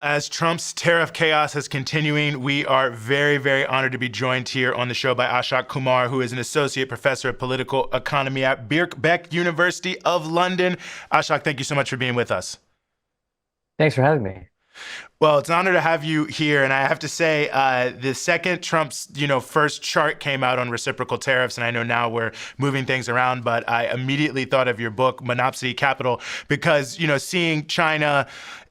As Trump's tariff chaos is continuing, we are very, very honored to be joined here on the show by Ashok Kumar, who is an associate professor of political economy at Birkbeck University of London. Ashok, thank you so much for being with us. Thanks for having me. Well, it's an honor to have you here, and I have to say, the second Trump's first chart came out on reciprocal tariffs, and I know now we're moving things around, but I immediately thought of your book, Monopsony Capital, because seeing China,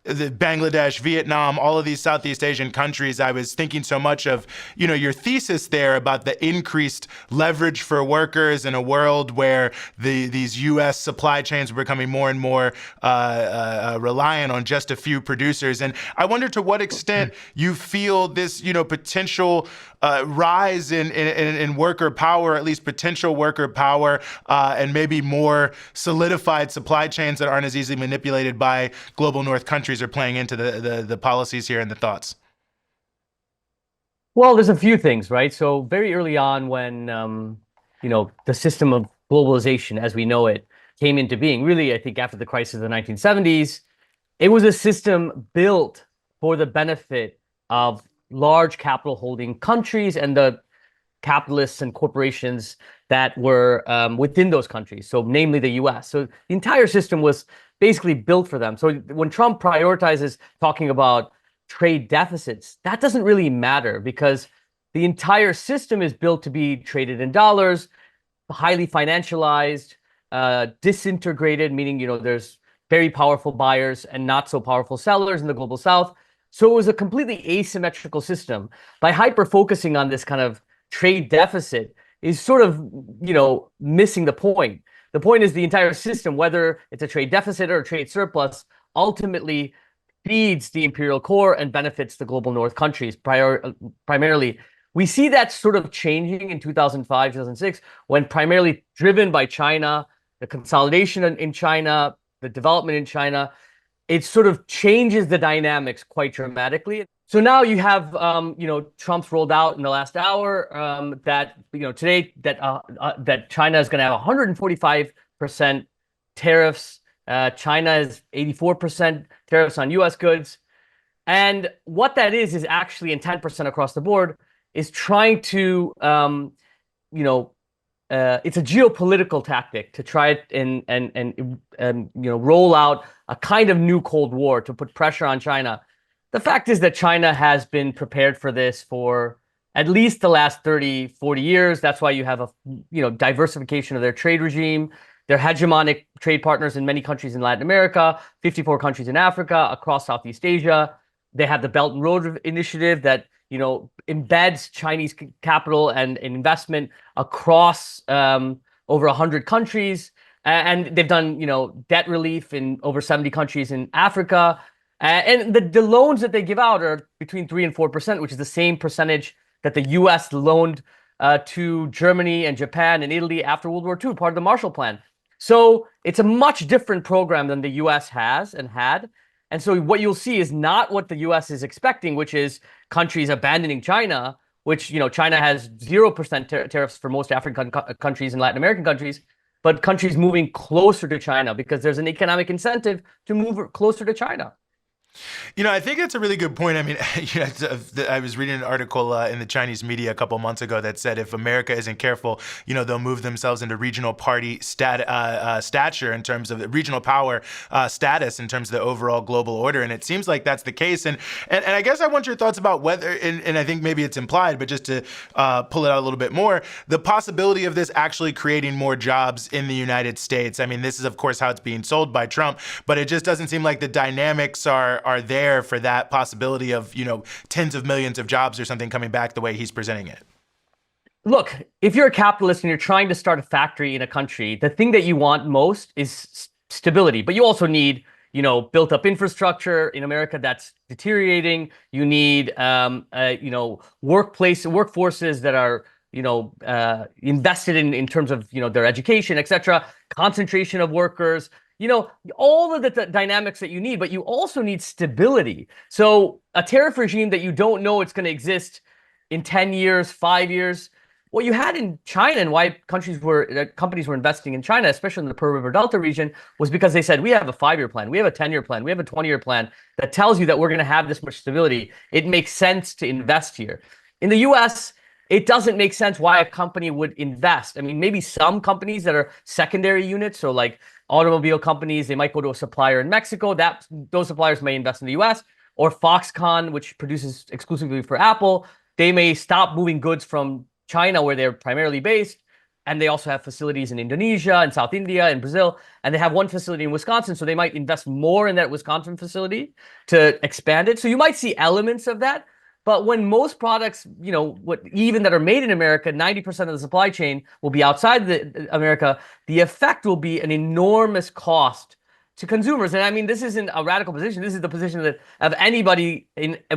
Bangladesh, Vietnam, all of these Southeast Asian countries, I was thinking so much of, your thesis there about the increased leverage for workers in a world where these U.S. supply chains were becoming more and more reliant on just a few producers. And I wonder to what extent you feel this, potential rise in worker power, at least potential worker power, and maybe more solidified supply chains that aren't as easily manipulated by global North countries are playing into the policies here and the thoughts. Well, there's a few things, right? So very early on when, the system of globalization as we know it came into being, really, I think after the crisis of the 1970s, it was a system built for the benefit of large capital holding countries and the capitalists and corporations that were within those countries, so namely the US. So the entire system was basically built for them. So when Trump prioritizes talking about trade deficits, that doesn't really matter because the entire system is built to be traded in dollars, highly financialized, disintegrated, meaning, there's very powerful buyers and not so powerful sellers in the global South. So it was a completely asymmetrical system. By hyper-focusing on this kind of trade deficit is sort of, missing the point. The point is the entire system, whether it's a trade deficit or a trade surplus, ultimately feeds the imperial core and benefits the global North countries primarily. We see that sort of changing in 2005, 2006, when primarily driven by China, the consolidation in China, the development in China, it sort of changes the dynamics quite dramatically. So now you have, Trump's rolled out in the last hour that, today that China is going to have 145% tariffs. China is 84% tariffs on U.S. goods. And what that is actually in 10% across the board is trying to, it's a geopolitical tactic to try it and roll out a kind of new Cold War to put pressure on China. The fact is that China has been prepared for this for at least the last 30, 40 years. That's why you have a diversification of their trade regime. They're hegemonic trade partners in many countries in Latin America, 54 countries in Africa, across Southeast Asia. They have the Belt and Road Initiative that embeds Chinese capital and investment across over 100 countries. And they've done, debt relief in over 70 countries in Africa. And the loans that they give out are between 3 and 4%, which is the same percentage that the U.S. loaned to Germany and Japan and Italy after World War II, part of the Marshall Plan. So it's a much different program than the U.S. has and had. And so what you'll see is not what the U.S. is expecting, which is countries abandoning China, which, China has 0% tariffs for most African countries and Latin American countries, but countries moving closer to China because there's an economic incentive to move closer to China. I think that's a really good point. I mean, I was reading an article in the Chinese media a couple months ago that said if America isn't careful, they'll move themselves into regional party stature in terms of the regional power status in terms of the overall global order. And it seems like that's the case. And I guess I want your thoughts about whether, and I think maybe it's implied, but just to pull it out a little bit more, the possibility of this actually creating more jobs in the United States. I mean, this is, of course, how it's being sold by Trump, but it just doesn't seem like the dynamics are there for that possibility of, tens of millions of jobs or something coming back the way he's presenting it. Look, if you're a capitalist and you're trying to start a factory in a country, the thing that you want most is stability, but you also need, built up infrastructure in America that's deteriorating. You need, workforces that are, invested in terms of, their education, et cetera, concentration of workers, all of the dynamics that you need, but you also need stability. So a tariff regime that you don't know it's going to exist in 10 years, 5 years, what you had in China and why companies were investing in China, especially in the Pearl River Delta region, was because they said, we have a 5-year plan, we have a 10-year plan, we have a 20-year plan that tells you that we're going to have this much stability. It makes sense to invest here. In the US, it doesn't make sense why a company would invest. I mean, maybe some companies that are secondary units, so like automobile companies, they might go to a supplier in Mexico. Those suppliers may invest in the US, or Foxconn, which produces exclusively for Apple. They may stop moving goods from China, where they're primarily based, and they also have facilities in Indonesia and South India and Brazil, and they have one facility in Wisconsin, so they might invest more in that Wisconsin facility to expand it. So you might see elements of that, but when most products, even that are made in America, 90% of the supply chain will be outside America, the effect will be an enormous cost to consumers. And I mean, this isn't a radical position. This is the position that of anybody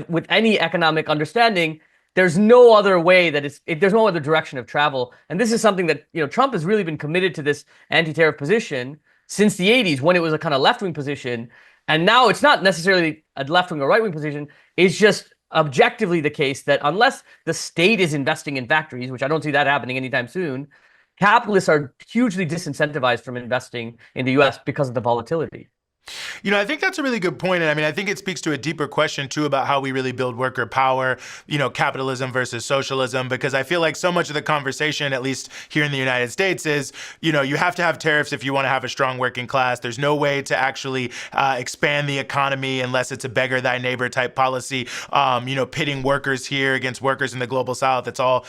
with any economic understanding. There's no other way there's no other direction of travel. And this is something that, Trump has really been committed to this anti-tariff position since the 80s, when it was a kind of left-wing position. And now it's not necessarily a left-wing or right-wing position. It's just objectively the case that unless the state is investing in factories, which I don't see that happening anytime soon, capitalists are hugely disincentivized from investing in the US because of the volatility. I think that's a really good point. And I mean, I think it speaks to a deeper question, too, about how we really build worker power, capitalism versus socialism, because I feel like so much of the conversation, at least here in the United States, is, you have to have tariffs if you want to have a strong working class. There's no way to actually expand the economy unless it's a beggar thy neighbor type policy, pitting workers here against workers in the global South. It's all,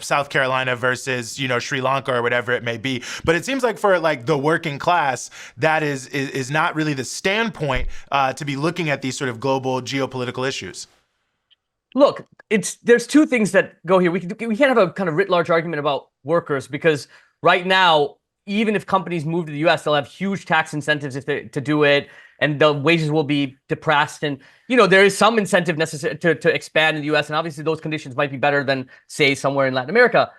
South Carolina versus, Sri Lanka or whatever it may be. But it seems like for like the working class, that is not really the standpoint to be looking at these sort of global geopolitical issues. Look, there's two things that go here. We can't have a kind of writ large argument about workers, because right now, even if companies move to the US, they'll have huge tax incentives to do it, and the wages will be depressed. And there is some incentive necessary to expand in the US, and obviously those conditions might be better than, say, somewhere in Latin America.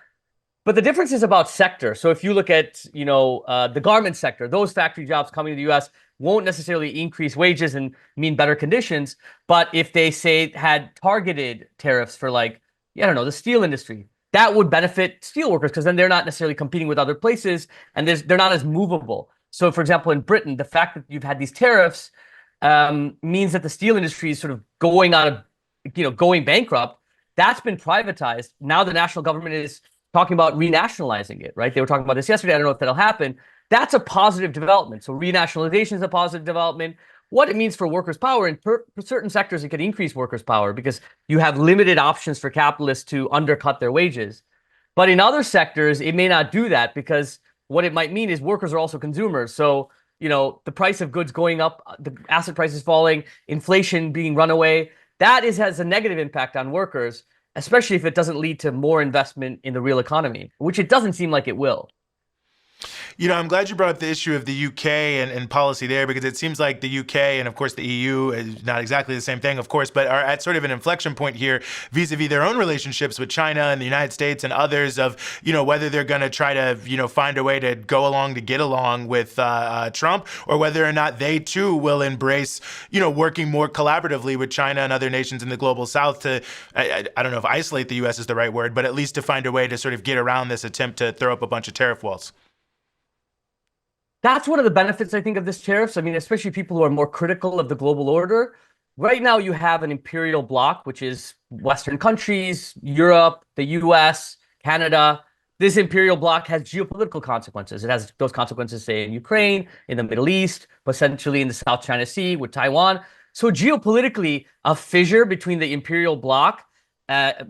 But the difference is about sector. So if you look at, the garment sector, those factory jobs coming to the U.S. won't necessarily increase wages and mean better conditions. But if they, say, had targeted tariffs for, like, I don't know, the steel industry, that would benefit steel workers, because then they're not necessarily competing with other places, and they're not as movable. So, for example, in Britain, the fact that you've had these tariffs means that the steel industry is sort of going bankrupt. That's been privatized. Now the national government is talking about renationalizing it, right? They were talking about this yesterday. I don't know if that'll happen. That's a positive development. So renationalization is a positive development. What it means for workers' power, in certain sectors, it could increase workers' power because you have limited options for capitalists to undercut their wages. But in other sectors, it may not do that, because what it might mean is workers are also consumers. So, the price of goods going up, the asset prices falling, inflation being run away, has a negative impact on workers, especially if it doesn't lead to more investment in the real economy, which it doesn't seem like it will. I'm glad you brought up the issue of the UK and policy there, because it seems like the UK and, of course, the EU is not exactly the same thing, of course, but are at sort of an inflection point here vis-a-vis their own relationships with China and the United States and others, of, whether they're going to try to, find a way to get along with Trump, or whether or not they, too, will embrace, working more collaboratively with China and other nations in the global South to, I don't know if isolate the U.S. is the right word, but at least to find a way to sort of get around this attempt to throw up a bunch of tariff walls. That's one of the benefits, I think, of this tariffs. I mean, especially people who are more critical of the global order. Right now, you have an imperial bloc, which is Western countries, Europe, the US, Canada. This imperial bloc has geopolitical consequences. It has those consequences, say, in Ukraine, in the Middle East, essentially in the South China Sea with Taiwan. So geopolitically, a fissure between the imperial bloc,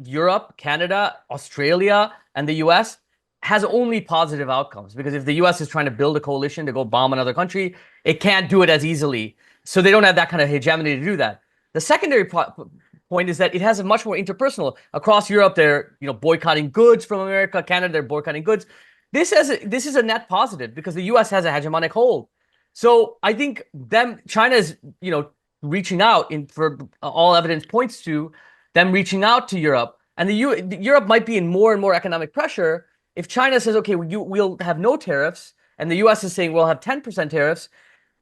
Europe, Canada, Australia, and the US has only positive outcomes, because if the US is trying to build a coalition to go bomb another country, it can't do it as easily. So they don't have that kind of hegemony to do that. The secondary point is that it has a much more interpersonal. Across Europe, they're boycotting goods from America. Canada, they're boycotting goods. This is a net positive, because the US has a hegemonic hold. So I think China is reaching out, for all evidence points to them reaching out to Europe, and Europe might be in more and more economic pressure. If China says, okay, we'll have no tariffs, and the US is saying we'll have 10% tariffs,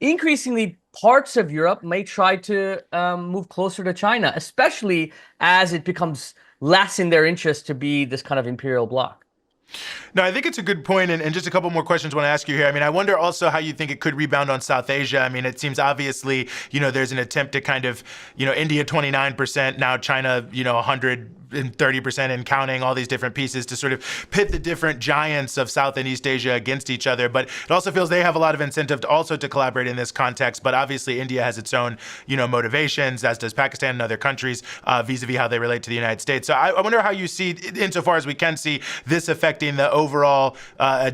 increasingly parts of Europe may try to move closer to China, especially as it becomes less in their interest to be this kind of imperial bloc. No, I think it's a good point, and just a couple more questions I want to ask you here. I mean, I wonder also how you think it could rebound on South Asia. I mean, it seems obviously, there's an attempt to kind of, India 29%, now China, 130% and counting, all these different pieces to sort of pit the different giants of South and East Asia against each other. But it also feels they have a lot of incentive to also to collaborate in this context. But obviously, India has its own, motivations, as does Pakistan and other countries, vis-a-vis how they relate to the United States. So I wonder how you see, insofar as we can see, this affecting the overall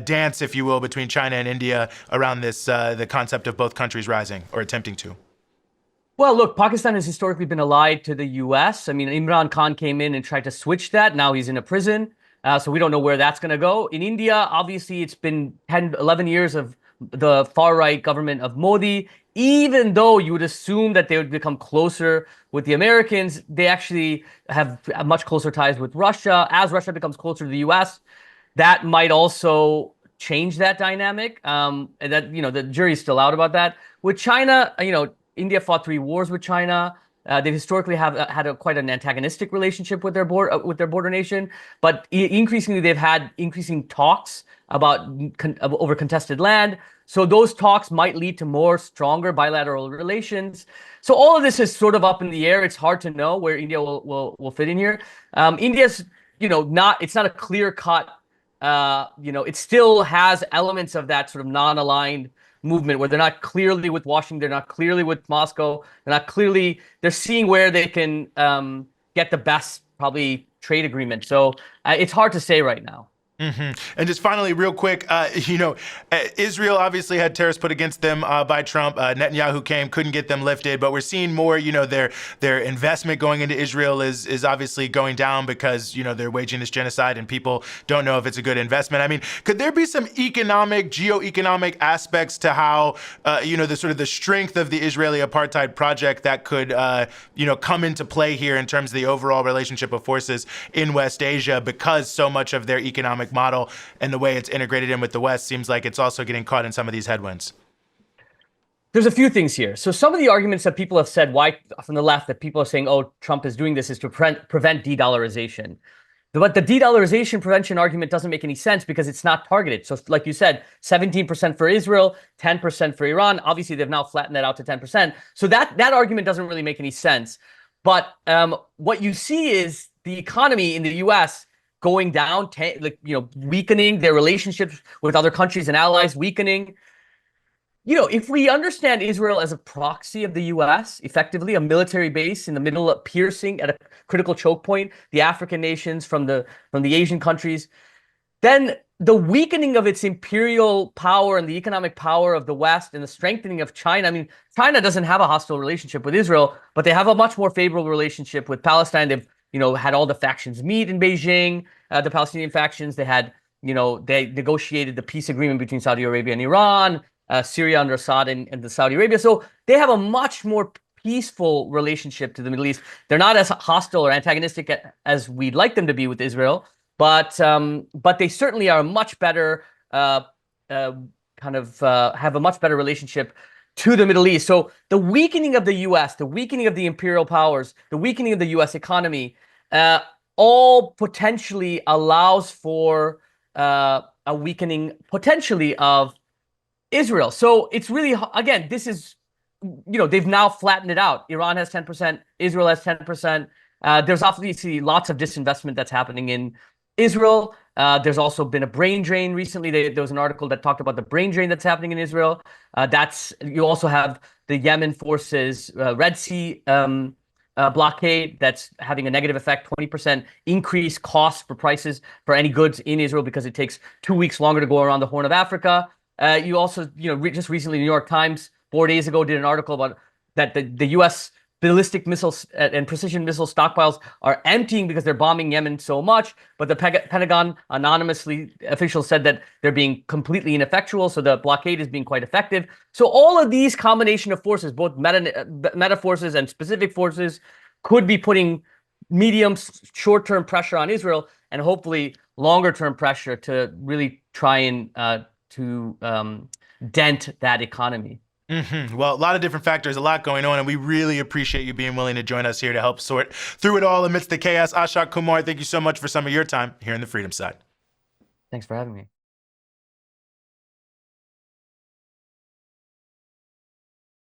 dance, if you will, between China and India around this, the concept of both countries rising or attempting to. Well, look, Pakistan has historically been allied to the US. I mean, Imran Khan came in and tried to switch that. Now he's in a prison. So we don't know where that's going to go. In India, obviously, it's been 10, 11 years of the far-right government of Modi. Even though you would assume that they would become closer with the Americans, they actually have much closer ties with Russia. As Russia becomes closer to the US, that might also change that dynamic. And that, the jury's still out about that. With China, India fought 3 wars with China. They historically have had quite an antagonistic relationship with their border nation, but increasingly they've had increasing talks about over contested land. So those talks might lead to more stronger bilateral relations. So all of this is sort of up in the air. It's hard to know where India will fit in here. India's it's not a clear cut. It still has elements of that sort of non-aligned movement where they're not clearly with Washington, they're not clearly with Moscow, they're seeing where they can get the best probably trade agreement. So it's hard to say right now. Mm-hmm. And just finally, real quick, Israel obviously had tariffs put against them by Trump. Netanyahu couldn't get them lifted, but we're seeing more, their investment going into Israel is obviously going down because, they're waging this genocide and people don't know if it's a good investment. I mean, could there be some geoeconomic aspects to how, the sort of the strength of the Israeli apartheid project that could, come into play here in terms of the overall relationship of forces in West Asia, because so much of their economic model and the way it's integrated in with the West seems like it's also getting caught in some of these headwinds? There's a few things here. So some of the arguments that people have said, why from the left, that people are saying, oh, Trump is doing this is to prevent de-dollarization. But the de-dollarization prevention argument doesn't make any sense because it's not targeted. So like you said, 17% for Israel, 10% for Iran. Obviously, they've now flattened that out to 10%. So that argument doesn't really make any sense. But what you see is the economy in the US going down, weakening, their relationships with other countries and allies weakening. If we understand Israel as a proxy of the US, effectively a military base in the middle of piercing at a critical choke point, the African nations from the Asian countries, then the weakening of its imperial power and the economic power of the West and the strengthening of China. I mean, China doesn't have a hostile relationship with Israel, but they have a much more favorable relationship with Palestine. They've had all the factions meet in Beijing, the Palestinian factions. They had, they negotiated the peace agreement between Saudi Arabia and Iran, Syria under Assad and the Saudi Arabia. So they have a much more peaceful relationship to the Middle East. They're not as hostile or antagonistic as we'd like them to be with Israel, but they certainly are much better, have a much better relationship to the Middle East. So the weakening of the U.S., the weakening of the imperial powers, the weakening of the U.S. economy, all potentially allows for a weakening potentially of Israel. So it's really, again, this is, they've now flattened it out. Iran has 10%, Israel has 10%. There's obviously lots of disinvestment that's happening in Israel. There's also been a brain drain recently. There was an article that talked about the brain drain that's happening in Israel. You also have the Yemen forces Red Sea blockade that's having a negative effect, 20% increase costs for prices for any goods in Israel because it takes 2 weeks longer to go around the Horn of Africa. You also, just recently, New York Times 4 days ago did an article about that the U.S. ballistic missiles and precision missile stockpiles are emptying because they're bombing Yemen so much. But the Pentagon anonymously officials said that they're being completely ineffectual. So the blockade is being quite effective. So all of these combination of forces, both meta forces and specific forces, could be putting medium, short-term pressure on Israel and hopefully longer-term pressure to really try and dent that economy. Mm-hmm. Well, a lot of different factors, a lot going on, and we really appreciate you being willing to join us here to help sort through it all amidst the chaos. Ashok Kumar, thank you so much for some of your time here in the Freedom Side. Thanks for having me.